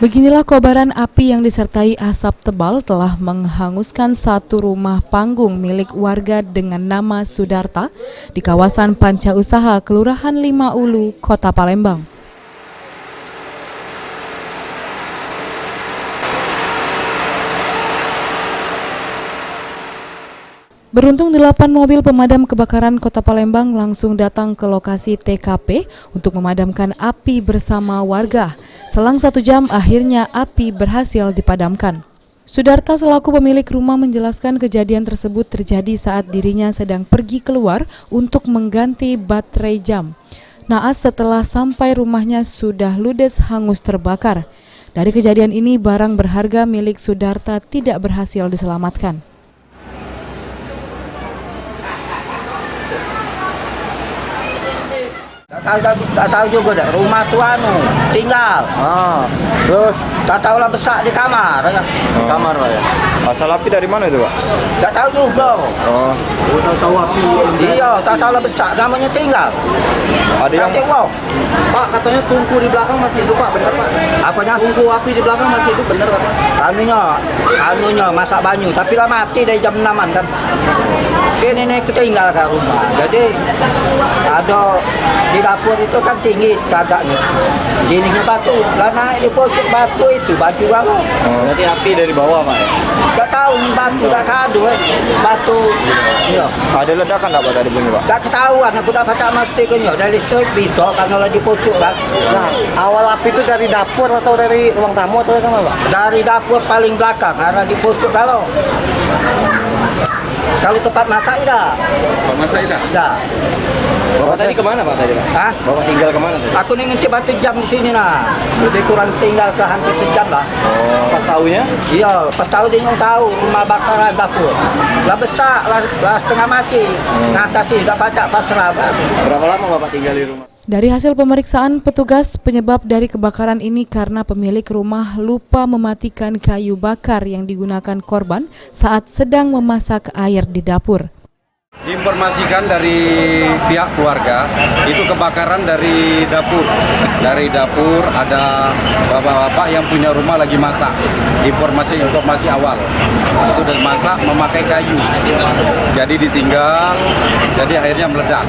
Beginilah kobaran api yang disertai asap tebal telah menghanguskan satu rumah panggung milik warga dengan nama Sudarta di kawasan Panca Usaha, Kelurahan Lima Ulu, Kota Palembang. Beruntung 8 mobil pemadam kebakaran Kota Palembang langsung datang ke lokasi TKP untuk memadamkan api bersama warga. Selang 1 jam akhirnya api berhasil dipadamkan. Sudarta selaku pemilik rumah menjelaskan kejadian tersebut terjadi saat dirinya sedang pergi keluar untuk mengganti baterai jam. Naas setelah sampai rumahnya sudah ludes hangus terbakar. Dari kejadian ini barang berharga milik Sudarta tidak berhasil diselamatkan. Tak tahu juga dah. Rumah tu tinggal. Terus Tak tahulah besar di kamar. di kamar Pak ya. Asal api dari mana itu Pak? Tak tahu juga. Tak tahu api. Iya, tak tahulah besar. Namanya tinggal. Ada yang Tengok. Pak, katanya tungku di belakang masih hidup Pak, benar Pak? Apanya? Tungku api di belakang masih hidup, benar Pak? Anunya masak banyu. Tapi lah mati dari jam 6-an kan. Dia nenek ketinggal ke rumah. Jadi ada di dapur itu kan tinggi cagaknya. Dindingnya batu. Lah naik di pojok batu itu baju kalau. Berarti api dari bawah Pak ya? Tak tahu ni batu tak kado batu. Iya. ada ledakan tak Pak tadi bunyi Pak? Tak ketahuan aku tak baca mesti kenyo dari listrik bisa kalau di pojok kan. Nah, awal api itu dari dapur atau dari ruang tamu atau dari mana Pak? Dari dapur paling belakang karena di pojok kalau tempat masak tidak. Pak Masa tidak? Tidak. Bapak tadi kemana Pak tadi Pak? Hah? Bapak tinggal kemana tadi? Aku nih ngintip batu jam di sini nah. Lebih kurang tinggal ke hampir sejam lah. Pas tahunya? Iya, pas tahu dia yang tahu rumah bakaran dapur. Lah besar, lah setengah mati. Ngatasi dah baca pasrah. Berapa lama Bapak tinggal di rumah? Dari hasil pemeriksaan petugas, penyebab dari kebakaran ini karena pemilik rumah lupa mematikan kayu bakar yang digunakan korban saat sedang memasak air di dapur. Diinformasikan dari pihak keluarga itu kebakaran dari dapur. Dari dapur ada bapak-bapak yang punya rumah lagi masak. Informasi awal itu dari masak memakai kayu. Jadi ditinggal, jadi akhirnya meledak.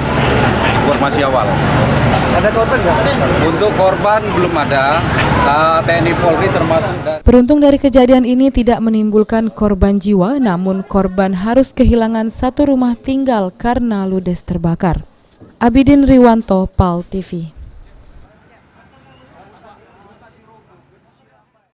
Informasi awal. Ada korban nggak? Untuk korban belum ada. TNI Polri termasuk. Beruntung dari kejadian ini tidak menimbulkan korban jiwa, namun korban harus kehilangan satu rumah tinggal karena ludes terbakar. Abidin Riwanto, PAL TV.